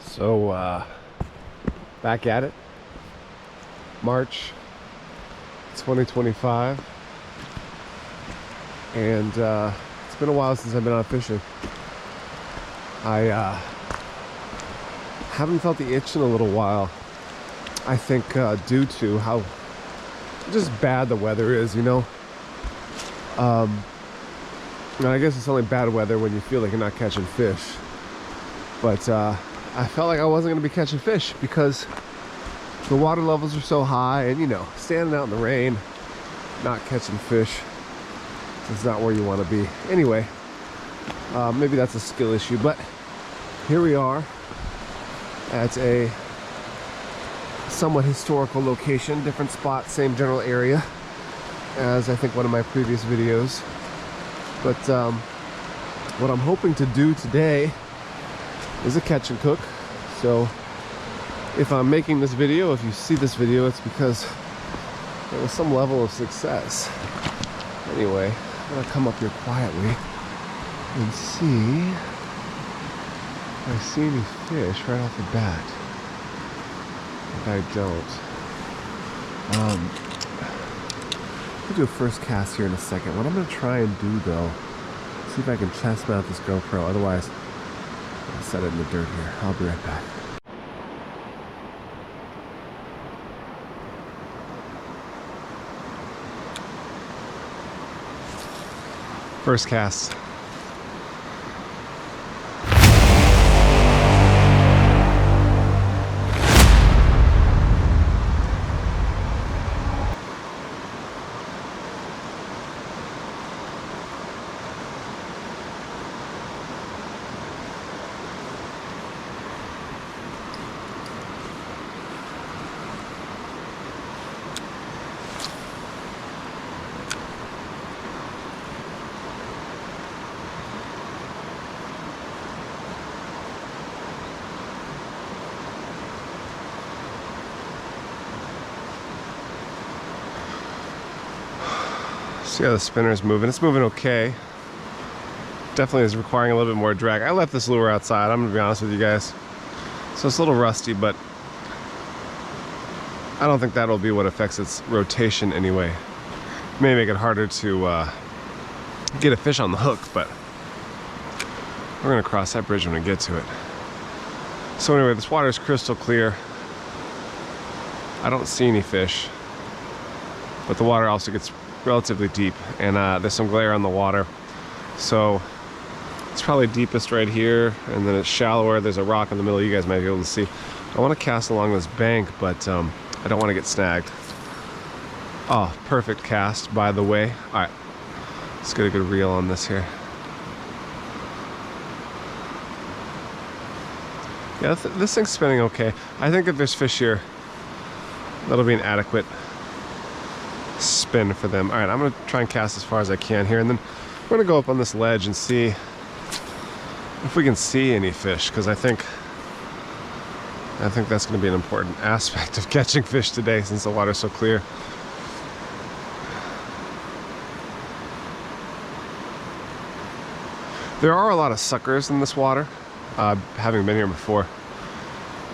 So back at it, March 2025, and it's been a while since I've been out fishing. I haven't felt the itch in a little while. I think due to how just bad the weather is, you know. And I guess it's only bad weather when you feel like you're not catching fish. But I felt like I wasn't going to be catching fish because the water levels are so high, and you know, standing out in the rain, not catching fish is not where you want to be. Anyway, maybe that's a skill issue, but here we are at a somewhat historical location, different spot, same general area as I think one of my previous videos. But what I'm hoping to do today is a catch and cook. So if I'm making this video, if you see this video, it's because there was some level of success. Anyway, I'm gonna come up here quietly and see if I see any fish right off the bat. If I don't, I'll do a first cast here in a second. What I'm gonna try and do though, see if I can chest mount this GoPro. Otherwise, I'll set it in the dirt here. I'll be right back. First cast. See how the spinner is moving? It's moving okay. Definitely is requiring a little bit more drag. I left this lure outside, I'm gonna be honest with you guys. So it's a little rusty, but I don't think that'll be what affects its rotation anyway. It may make it harder to get a fish on the hook, but we're gonna cross that bridge when we get to it. So anyway, this water is crystal clear. I don't see any fish, but the water also gets relatively deep, and there's some glare on the water, so it's probably deepest right here, and then it's shallower. There's a rock in the middle you guys might be able to see. I want to cast along this bank, but I don't want to get snagged. Oh, perfect cast, by the way. All right, let's get a good reel on this here. Yeah, this thing's spinning okay. I think if there's fish here, that'll be an adequate spin for them. All right, I'm gonna try and cast as far as I can here, and then we're gonna go up on this ledge and see if we can see any fish, because I think that's gonna be an important aspect of catching fish today since the water's so clear. There are a lot of suckers in this water. Having been here before,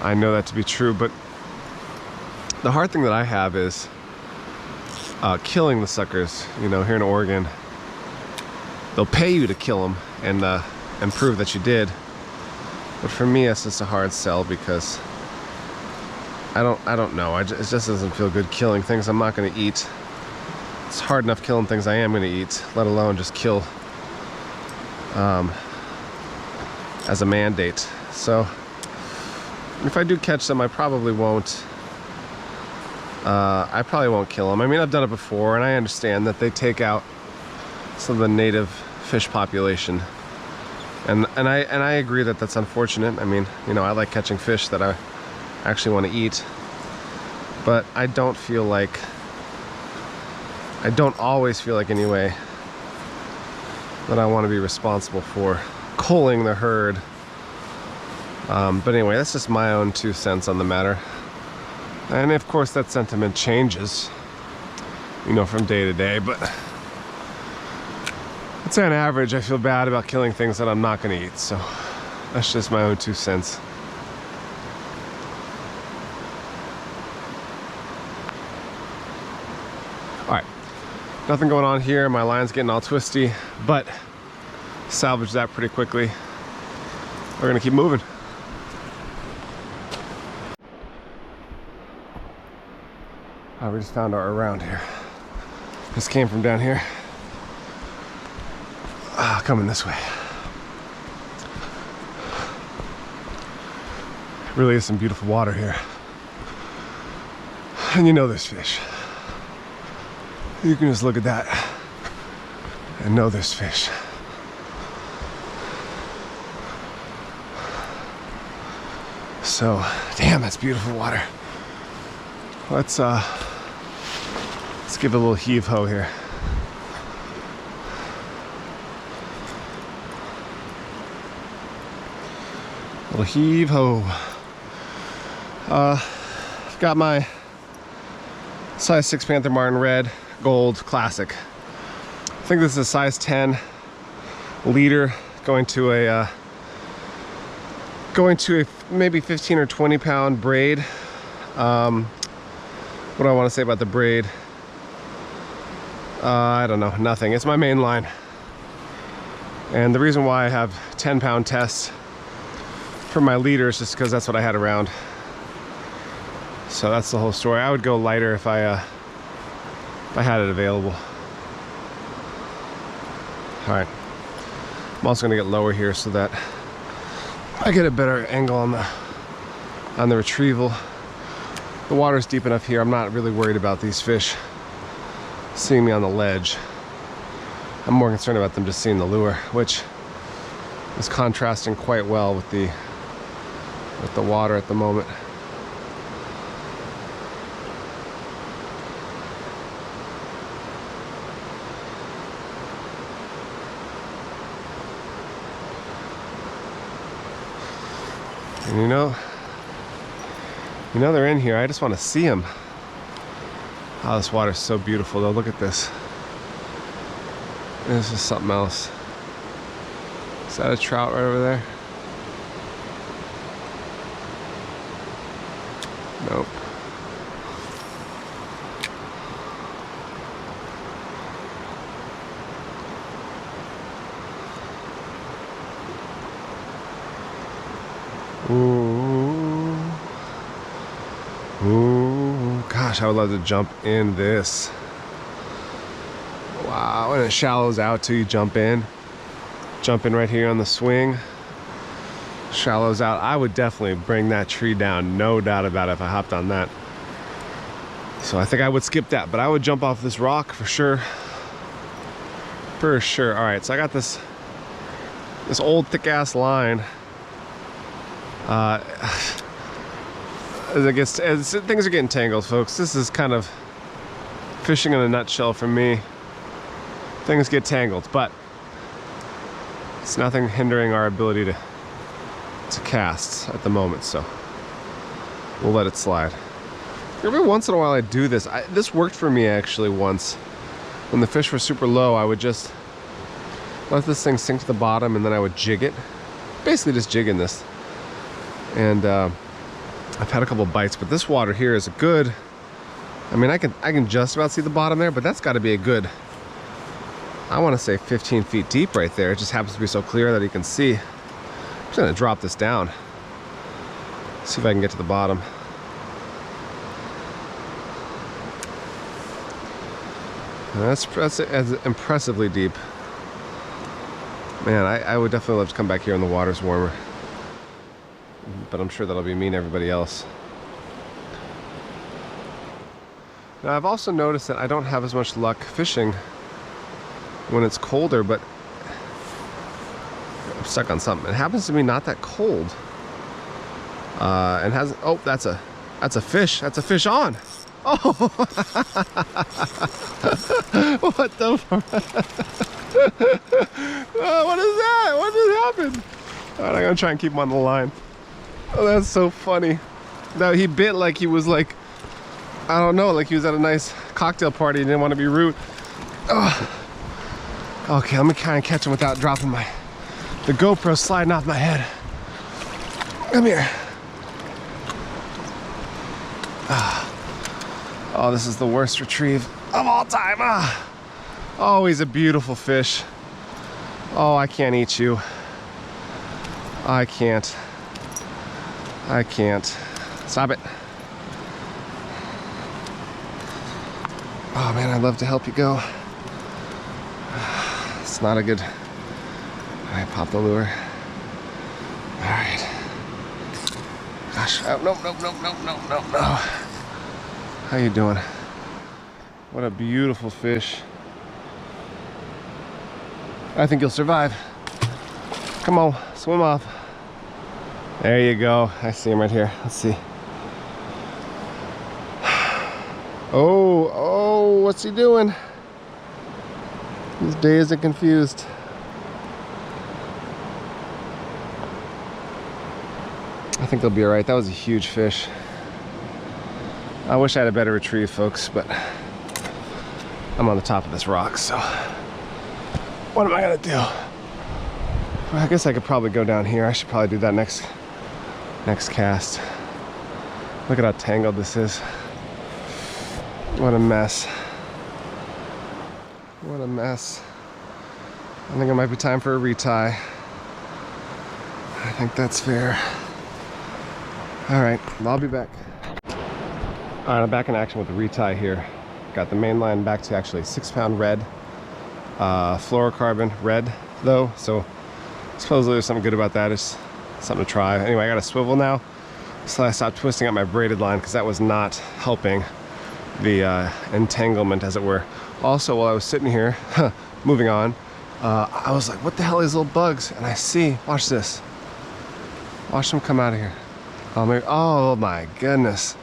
I know that to be true, but the hard thing that I have is killing the suckers. You know, here in Oregon, they'll pay you to kill them and prove that you did. But for me, it's just a hard sell because I don't know. It just doesn't feel good killing things I'm not going to eat. It's hard enough killing things I am going to eat, let alone just kill as a mandate. So if I do catch them, I probably won't. I probably won't kill them. I mean, I've done it before, and I understand that they take out some of the native fish population, and I agree that that's unfortunate. I mean, you know, I like catching fish that I actually want to eat, but I don't always feel like anyway that I want to be responsible for culling the herd. But anyway, that's just my own 2 cents on the matter. And of course that sentiment changes, you know, from day to day, but I'd say on average I feel bad about killing things that I'm not going to eat, so that's just my own 2 cents. All right, nothing going on here. My line's getting all twisty, but salvaged that pretty quickly. We're gonna keep moving. We just found our around here. This came from down here. Coming this way. Really is some beautiful water here. And you know there's fish. You can just look at that and know there's fish. So, damn, that's beautiful water. Let's give it a little heave-ho here. Little heave-ho. Got my size 6 Panther Martin red gold classic. I think this is a size 10 leader going to a maybe 15 or 20 pound braid. What do I want to say about the braid? I don't know, nothing. It's my main line. And the reason why I have 10-pound tests for my leader is just because that's what I had around. So that's the whole story. I would go lighter if I had it available. All right. I'm also gonna get lower here so that I get a better angle on the retrieval. The water's deep enough here. I'm not really worried about these fish seeing me on the ledge. I'm more concerned about them just seeing the lure, which is contrasting quite well with the water at the moment. And you know they're in here. I just want to see them. Oh, this water's so beautiful though. Look at this. This is something else. Is that a trout right over there? Nope. Ooh. Ooh. Gosh, I would love to jump in this. Wow, and it shallows out too. You jump in right here on the swing. Shallows out. I would definitely bring that tree down, no doubt about it, if I hopped on that. So I think I would skip that, but I would jump off this rock for sure. For sure. All right, so I got this old thick ass line. As things are getting tangled, folks. This is kind of fishing in a nutshell for me. Things get tangled, but it's nothing hindering our ability to cast at the moment, so we'll let it slide. Every once in a while I do this. This worked for me actually once. When the fish were super low, I would just let this thing sink to the bottom and then I would jig it. Basically just jigging this. And I've had a couple bites, but this water here is a good, I mean, I can just about see the bottom there, but that's got to be a good, I want to say 15 feet deep right there. It just happens to be so clear that you can see. I'm just going to drop this down. See if I can get to the bottom. And that's impressively deep. Man, I would definitely love to come back here when the water's warmer. But I'm sure that'll be me and everybody else. Now I've also noticed that I don't have as much luck fishing when it's colder, but I'm stuck on something. It happens to be not that cold. And hasn't, oh, that's a fish. That's a fish on. Oh, what the fuck? Oh, what is that? What just happened? All right, I'm gonna try and keep him on the line. Oh, that's so funny. Now he bit like he was like, I don't know, like he was at a nice cocktail party and didn't want to be rude. Oh. Okay, let me kind of catch him without dropping the GoPro sliding off my head. Come here. Oh, this is the worst retrieve of all time. Ah. Oh, he's a beautiful fish. Oh, I can't eat you. I can't. I can't. Stop it. Oh man, I'd love to help you go. It's not a good... I pop the lure. All right. Gosh, oh, no. How you doing? What a beautiful fish. I think you'll survive. Come on, swim off. There you go. I see him right here. Let's see. Oh, what's he doing? He's dazed and confused. I think they'll be all right. That was a huge fish. I wish I had a better retrieve, folks, but I'm on the top of this rock, so what am I gonna do? Well, I guess I could probably go down here. I should probably do that next cast. Look at how tangled this is. What a mess. What a mess. I think it might be time for a retie. I think that's fair. All right, I'll be back. All right, I'm back in action with the retie here. Got the main line back to actually 6-pound red. Fluorocarbon red though, so supposedly there's something good about that. It's something to try. Anyway, I got a swivel now, so I stopped twisting up my braided line because that was not helping the entanglement, as it were. Also, while I was sitting here, moving on, I was like, what the hell are these little bugs? And I see, watch this. Watch them come out of here. Oh my goodness.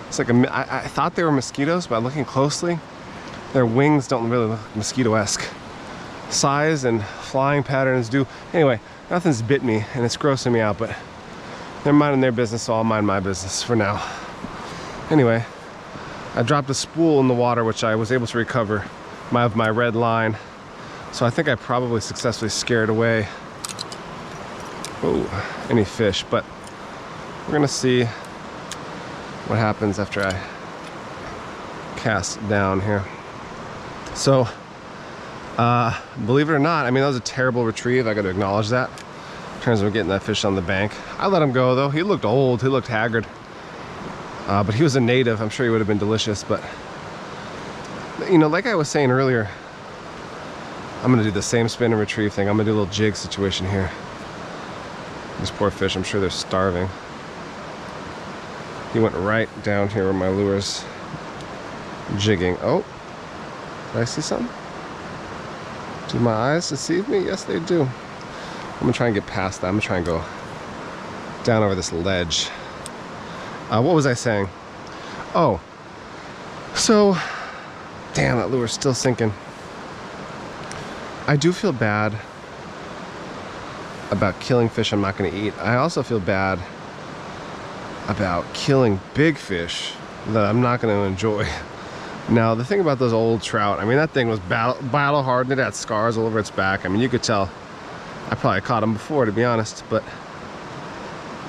It's like I thought they were mosquitoes, but looking closely, their wings don't really look mosquito-esque. Size and flying patterns do. Anyway, nothing's bit me, and it's grossing me out, but they're minding their business, so I'll mind my business for now. Anyway, I dropped a spool in the water, which I was able to recover my red line. So I think I probably successfully scared away any fish, but we're gonna see what happens after I cast down here. So, believe it or not, I mean, that was a terrible retrieve. I gotta acknowledge that in terms of getting that fish on the bank. I let him go though. He looked old, he looked haggard. But he was a native. I'm sure he would have been delicious, but you know, like I was saying earlier, I'm gonna do the same spin and retrieve thing. I'm gonna do a little jig situation here. These poor fish, I'm sure they're starving. He went right down here where my lure's jigging. Oh, did I see something? Do my eyes deceive me? Yes, they do. I'm gonna try and get past that. I'm gonna try and go down over this ledge. What was I saying? Oh, so, damn, that lure's still sinking. I do feel bad about killing fish I'm not gonna eat. I also feel bad about killing big fish that I'm not gonna enjoy. Now, the thing about those old trout, I mean, that thing was battle hardened. It had scars all over its back. I mean, you could tell I probably caught them before, to be honest, but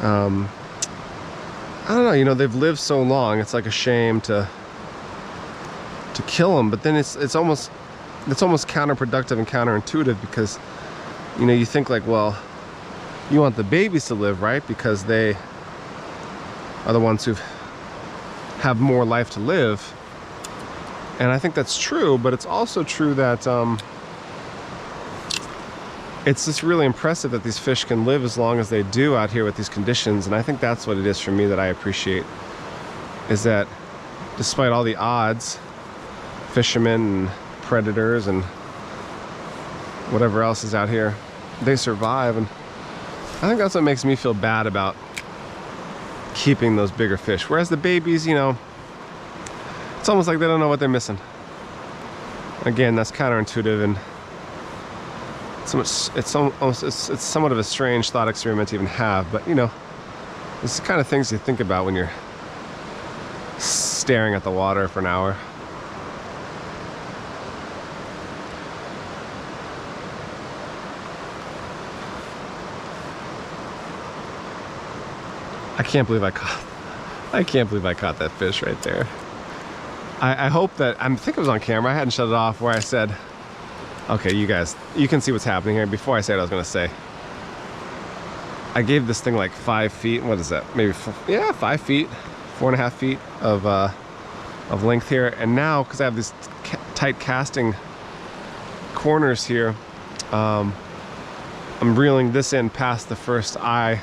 I don't know, you know, they've lived so long, it's like a shame to kill them, but then it's almost counterproductive and counterintuitive, because, you know, you think like, well, you want the babies to live, right? Because they are the ones who have more life to live. And I think that's true, but it's also true that it's just really impressive that these fish can live as long as they do out here with these conditions. And I think that's what it is for me that I appreciate, is that despite all the odds, fishermen and predators and whatever else is out here, they survive. And I think that's what makes me feel bad about keeping those bigger fish. Whereas the babies, you know, it's almost like they don't know what they're missing. Again, that's counterintuitive, and it's somewhat of a strange thought experiment to even have, but you know, it's the kind of things you think about when you're staring at the water for an hour. I can't believe I caught that fish right there. I hope that, I think it was on camera, I hadn't shut it off, where I said, okay, you guys, you can see what's happening here. Before I say what I was gonna say, I gave this thing like 5 feet, what is that? Maybe, yeah, 5 feet, 4.5 feet of length here. And now, because I have these tight casting corners here, I'm reeling this in past the first eye.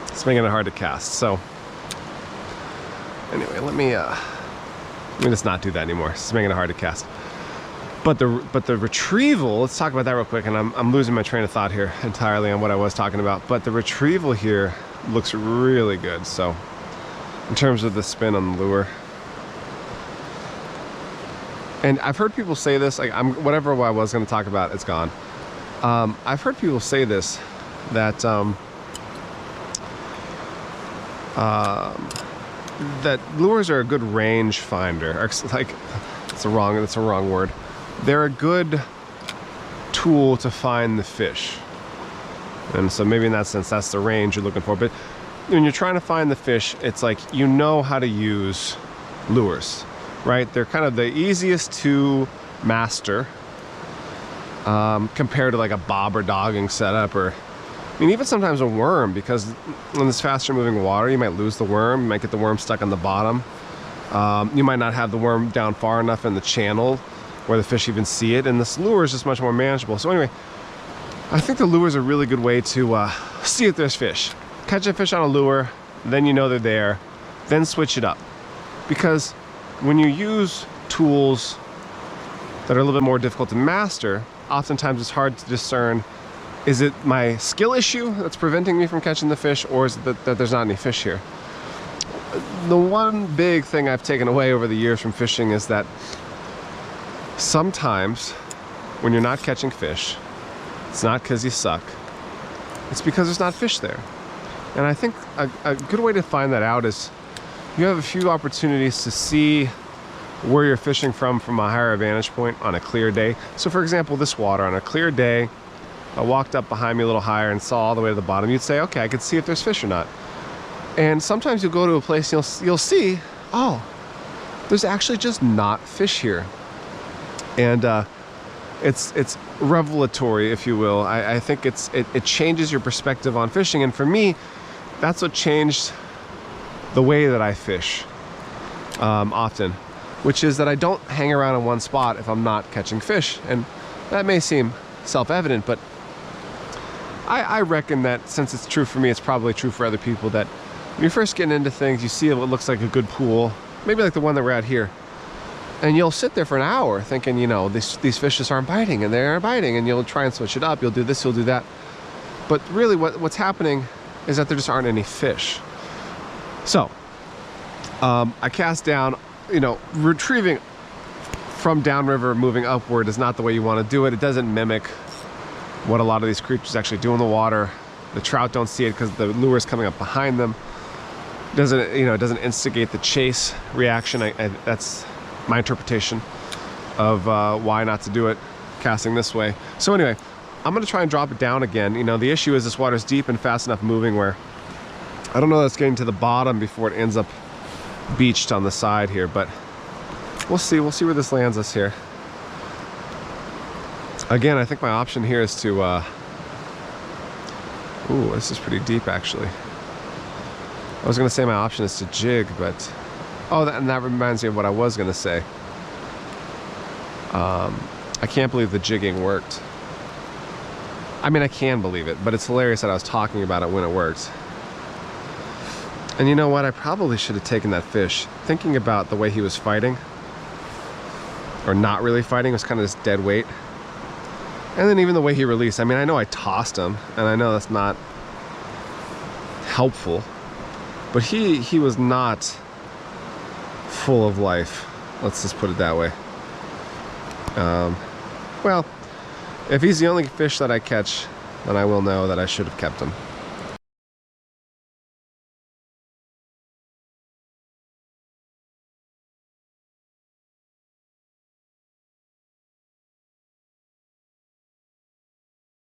It's making it hard to cast. So anyway, let me just not do that anymore. It's making it hard to cast. But the retrieval, let's talk about that real quick. And I'm losing my train of thought here entirely on what I was talking about. But the retrieval here looks really good. So in terms of the spin on the lure. And I've heard people say this, like whatever I was going to talk about, it's gone. I've heard people say this, that that lures are a good range finder. Or like, that's a wrong word. They're a good tool to find the fish. And so maybe in that sense, that's the range you're looking for. But when you're trying to find the fish, it's like, you know how to use lures, right? They're kind of the easiest to master compared to like a bob or dogging setup, or I mean, even sometimes a worm, because in this faster moving water, you might lose the worm, you might get the worm stuck on the bottom. You might not have the worm down far enough in the channel where the fish even see it, and this lure is just much more manageable. So anyway, I think the lure is a really good way to see if there's fish. Catch a fish on a lure, then you know they're there, then switch it up. Because when you use tools that are a little bit more difficult to master, oftentimes it's hard to discern, is it my skill issue that's preventing me from catching the fish, or is it that there's not any fish here? The one big thing I've taken away over the years from fishing is that sometimes when you're not catching fish, it's not because you suck, it's because there's not fish there. And I think a good way to find that out is you have a few opportunities to see where you're fishing from a higher vantage point on a clear day. So for example, this water on a clear day, I walked up behind me a little higher and saw all the way to the bottom. You'd say, okay, I could see if there's fish or not. And sometimes you'll go to a place and you'll see, oh, there's actually just not fish here. And it's revelatory, if you will. I think it changes your perspective on fishing. And for me, that's what changed the way that I fish often, which is that I don't hang around in one spot if I'm not catching fish. And that may seem self-evident, but I reckon that since it's true for me, it's probably true for other people, that when you're first getting into things, you see what looks like a good pool, maybe like the one that we're at here, and you'll sit there for an hour thinking, you know, these fish just aren't biting, and they aren't biting, and you'll try and switch it up, you'll do this, you'll do that. But really what's happening is that there just aren't any fish. So I cast down, you know, retrieving from downriver, moving upward is not the way you want to do it. It doesn't mimic what a lot of these creatures actually do in the water. The trout don't see it because the lure is coming up behind them. It doesn't instigate the chase reaction. That's my interpretation of why not to do it casting this way. So anyway, I'm going to try and drop it down again. You know, the issue is this water is deep and fast enough moving where I don't know that it's getting to the bottom before it ends up beached on the side here, but we'll see where this lands us here. Again, I think my option here is to ooh, this is pretty deep actually. I was gonna say my option is to jig, but and that reminds me of what I was gonna say. I can't believe the jigging worked. I mean, I can believe it, but it's hilarious that I was talking about it when it worked. And you know what? I probably should have taken that fish. Thinking about the way he was fighting, or not really fighting, was kind of this dead weight. And then even the way he released. I mean, I know I tossed him, and I know that's not helpful, but he was not full of life. Let's just put it that way. Well, if he's the only fish that I catch, then I will know that I should have kept him.